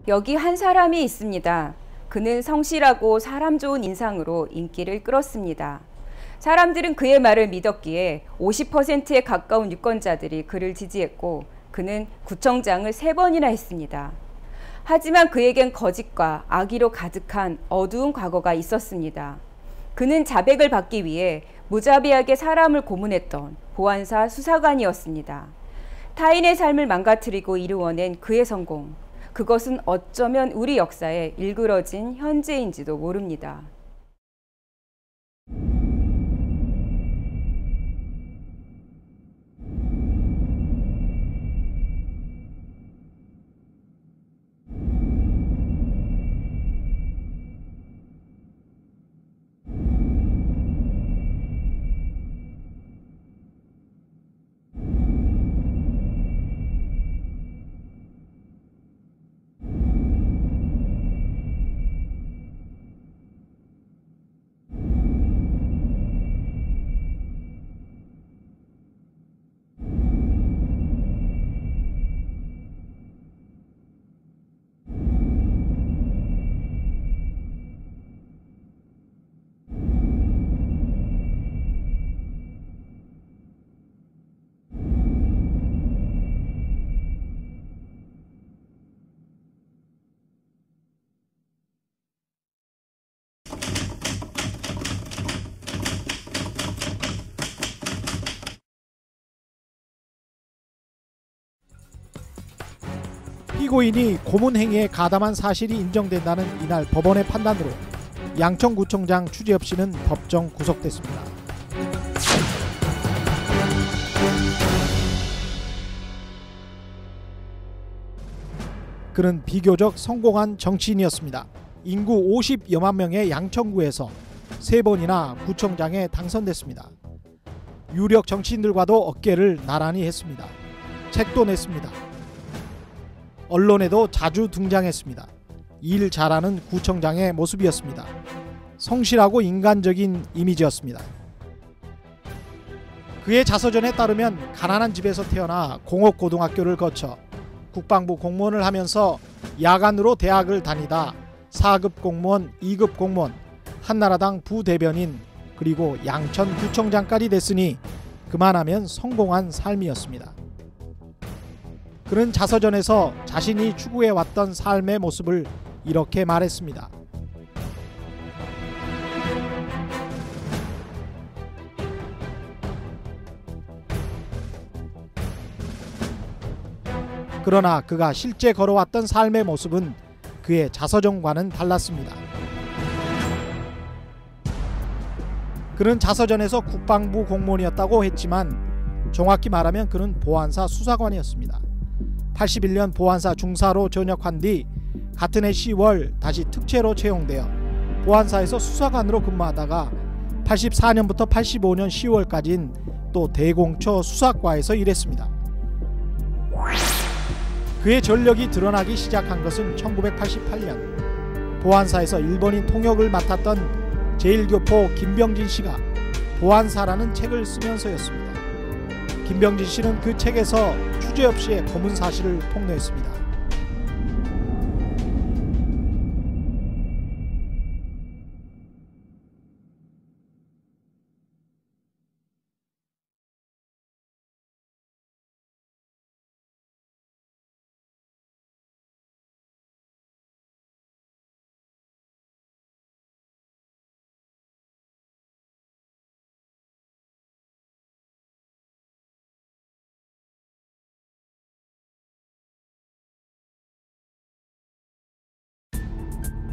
여기 한 사람이 있습니다. 그는 성실하고 사람 좋은 인상으로 인기를 끌었습니다. 사람들은 그의 말을 믿었기에 50%에 가까운 유권자들이 그를 지지했고 그는 구청장을 3번이나 했습니다. 하지만 그에겐 거짓과 악의로 가득한 어두운 과거가 있었습니다. 그는 자백을 받기 위해 무자비하게 사람을 고문했던 보안사 수사관이었습니다. 타인의 삶을 망가뜨리고 이루어낸 그의 성공, 그것은 어쩌면 우리 역사에 일그러진 현재인지도 모릅니다. 피고인이 고문 행위에 가담한 사실이 인정된다는 이날 법원의 판단으로 양천구청장 추재엽 씨는 법정 구속됐습니다. 그는 비교적 성공한 정치인이었습니다. 인구 50여만 명의 양천구에서 3번이나 구청장에 당선됐습니다. 유력 정치인들과도 어깨를 나란히 했습니다. 책도 냈습니다. 언론에도 자주 등장했습니다. 일 잘하는 구청장의 모습이었습니다. 성실하고 인간적인 이미지였습니다. 그의 자서전에 따르면 가난한 집에서 태어나 공업고등학교를 거쳐 국방부 공무원을 하면서 야간으로 대학을 다니다 4급 공무원, 2급 공무원, 한나라당 부대변인 그리고 양천구청장까지 됐으니 그만하면 성공한 삶이었습니다. 그는 자서전에서 자신이 추구해왔던 삶의 모습을 이렇게 말했습니다. 그러나 그가 실제 걸어왔던 삶의 모습은 그의 자서전과는 달랐습니다. 그는 자서전에서 국방부 공무원이었다고 했지만 정확히 말하면 그는 보안사 수사관이었습니다. 81년 보안사 중사로 전역한 뒤 같은 해 10월 다시 특채로 채용되어 보안사에서 수사관으로 근무하다가 84년부터 85년 10월까지는 또 대공처 수사과에서 일했습니다. 그의 전력이 드러나기 시작한 것은 1988년 보안사에서 일본인 통역을 맡았던 제1교포 김병진 씨가 보안사라는 책을 쓰면서였습니다. 김병진 씨는 그 책에서 추재엽 씨의 고문 사실을 폭로했습니다.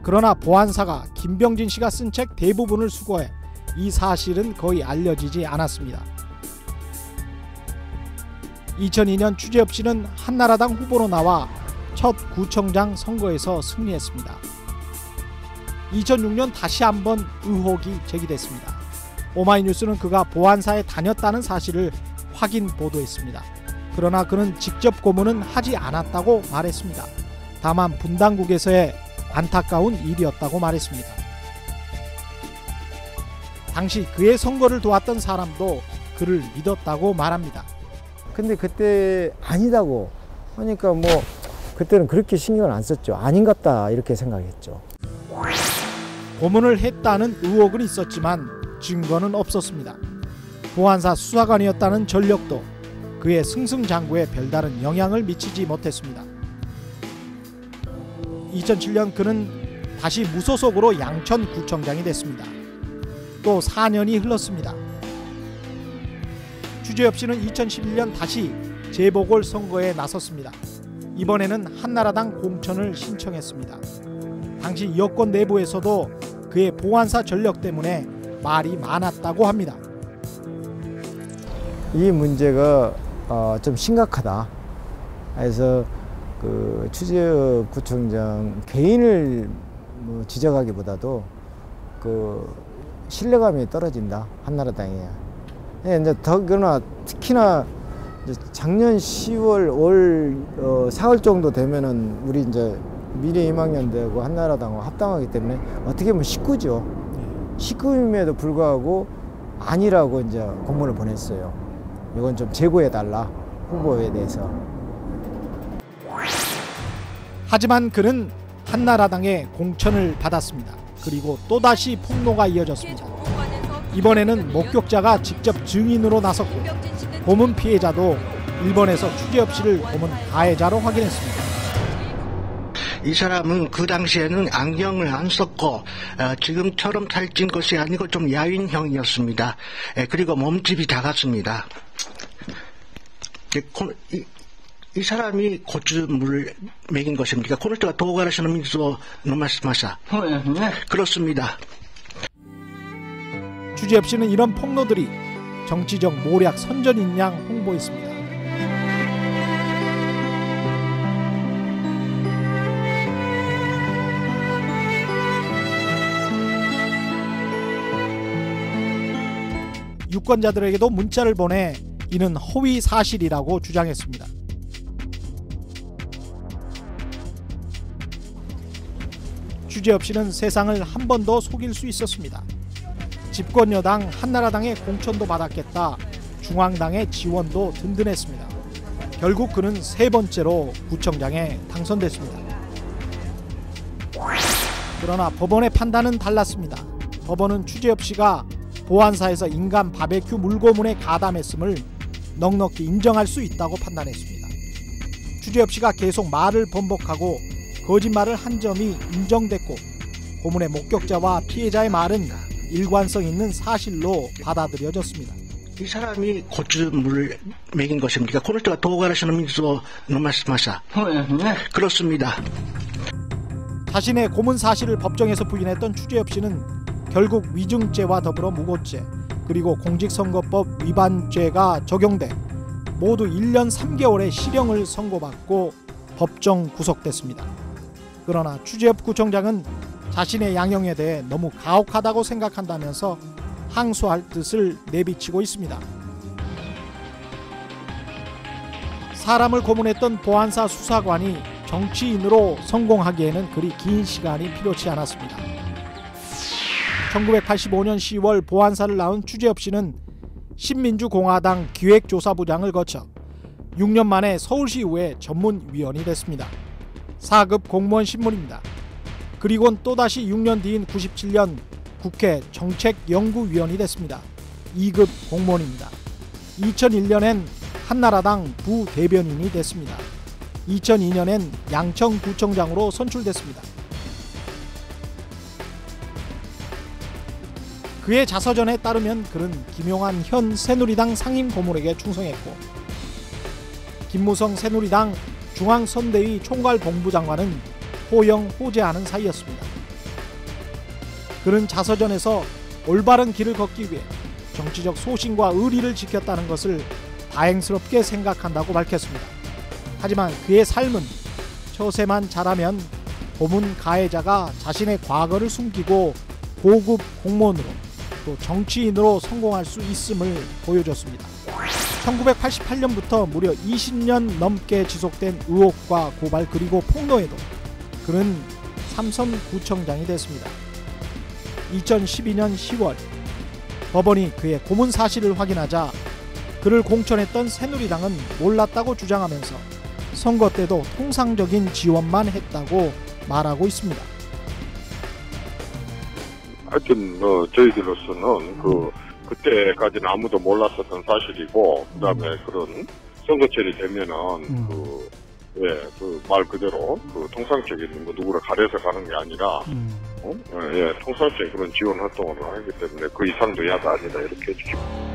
그러나 보안사가 김병진 씨가 쓴 책 대부분을 수거해 이 사실은 거의 알려지지 않았습니다. 2002년 추재엽 씨는 한나라당 후보로 나와 첫 구청장 선거에서 승리했습니다. 2006년 다시 한번 의혹이 제기됐습니다. 오마이뉴스는 그가 보안사에 다녔다는 사실을 확인 보도했습니다. 그러나 그는 직접 고문은 하지 않았다고 말했습니다. 다만 분당국에서의 안타까운 일이었다고 말했습니다. 당시 그의 선거를 도왔던 사람도 그를 믿었다고 말합니다. 근데 그때 아니다고 하니까 뭐 그때는 그렇게 신경을 안 썼죠. 아닌 것 같다 이렇게 생각했죠. 고문을 했다는 의혹은 있었지만 증거는 없었습니다. 보안사 수사관이었다는 전력도 그의 승승장구에 별다른 영향을 미치지 못했습니다. 2007년 그는 다시 무소속으로 양천구청장이 됐습니다. 또 4년이 흘렀습니다. 주재엽 씨는 2011년 다시 재보궐선거에 나섰습니다. 이번에는 한나라당 공천을 신청했습니다. 당시 여권 내부에서도 그의 보안사 전력 때문에 말이 많았다고 합니다. 이 문제가 좀 심각하다. 그래서 그 추재엽 구청장 개인을 지적하기보다도 그 신뢰감이 떨어진다. 한나라당에. 이제 더구나 특히나 이제 작년 10월 올 4월 정도 되면은 우리 이제 미래희망연대하고 한나라당하고 합당하기 때문에 어떻게 보면 식구죠. 식구임에도 불구하고 아니라고 이제 공문을 보냈어요. 이건 좀 재고해달라, 후보에 대해서. 하지만 그는 한나라당의 공천을 받았습니다. 그리고 또다시 폭로가 이어졌습니다. 이번에는 목격자가 직접 증인으로 나섰고 고문 피해자도 일본에서 추재엽 씨를 고문 가해자로 확인했습니다. 이 사람은 그 당시에는 안경을 안 썼고 지금처럼 살찐 것이 아니고 좀 야윈형이었습니다. 그리고 몸집이 작았습니다. 이 사람이 고주물을 먹인 것입니까? 코노트가 도가라시는 민소 노마스마사. 네. 그렇습니다. 추재엽 씨는 이런 폭로들이 정치적 모략 선전인 양 홍보했습니다. 유권자들에게도 문자를 보내 이는 허위 사실이라고 주장했습니다. 추재엽 씨는 세상을 한 번 더 속일 수 있었습니다. 집권여당 한나라당의 공천도 받았겠다. 중앙당의 지원도 든든했습니다. 결국 그는 3번째로 구청장에 당선됐습니다. 그러나 법원의 판단은 달랐습니다. 법원은 추재엽 씨가 보안사에서 인간 바베큐 물고문에 가담했음을 넉넉히 인정할 수 있다고 판단했습니다. 추재엽 씨가 계속 말을 번복하고 거짓말을 한 점이 인정됐고 고문의 목격자와 피해자의 말은 일관성 있는 사실로 받아들여졌습니다. 이 사람이 고주물을 먹인 것입니까? 코노트가 도가라시는 민소 노마스마사. 네. 그렇습니다. 자신의 고문 사실을 법정에서 부인했던 추재엽 씨는 결국 위증죄와 더불어 무고죄 그리고 공직선거법 위반죄가 적용돼 모두 1년 3개월의 실형을 선고받고 법정 구속됐습니다. 그러나 추재엽 구청장은 자신의 양형에 대해 너무 가혹하다고 생각한다면서 항소할 뜻을 내비치고 있습니다. 사람을 고문했던 보안사 수사관이 정치인으로 성공하기에는 그리 긴 시간이 필요치 않았습니다. 1985년 10월 보안사를 낳은 추재엽 씨는 신민주공화당 기획조사부장을 거쳐 6년 만에 서울시의회 전문위원이 됐습니다. 4급 공무원 신분입니다. 그리고는 또다시 6년 뒤인 97년 국회 정책연구위원이 됐습니다. 2급 공무원입니다. 2001년엔 한나라당 부대변인이 됐습니다. 2002년엔 양천구청장으로 선출됐습니다. 그의 자서전에 따르면 그는 김용환 현 새누리당 상임고문에게 충성했고 김무성 새누리당 중앙선대위 총괄본부장과는 호영호재하는 사이였습니다. 그는 자서전에서 올바른 길을 걷기 위해 정치적 소신과 의리를 지켰다는 것을 다행스럽게 생각한다고 밝혔습니다. 하지만 그의 삶은 처세만 잘하면 고문 가해자가 자신의 과거를 숨기고 고급 공무원으로 또 정치인으로 성공할 수 있음을 보여줬습니다. 1988년부터 무려 20년 넘게 지속된 의혹과 고발 그리고 폭로에도 그는 삼선구청장이 됐습니다. 2012년 10월 법원이 그의 고문 사실을 확인하자 그를 공천했던 새누리당은 몰랐다고 주장하면서 선거 때도 통상적인 지원만 했다고 말하고 있습니다. 하여튼 저희들로서는 그때까지는 아무도 몰랐었던 사실이고, 그다음에 그런 선거철이 되면은 말 그대로 통상적인 누구를 가려서 가는 게 아니라 통상적인 그런 지원 활동을 하기 때문에 그 이상도 야가 아니다 이렇게 지금.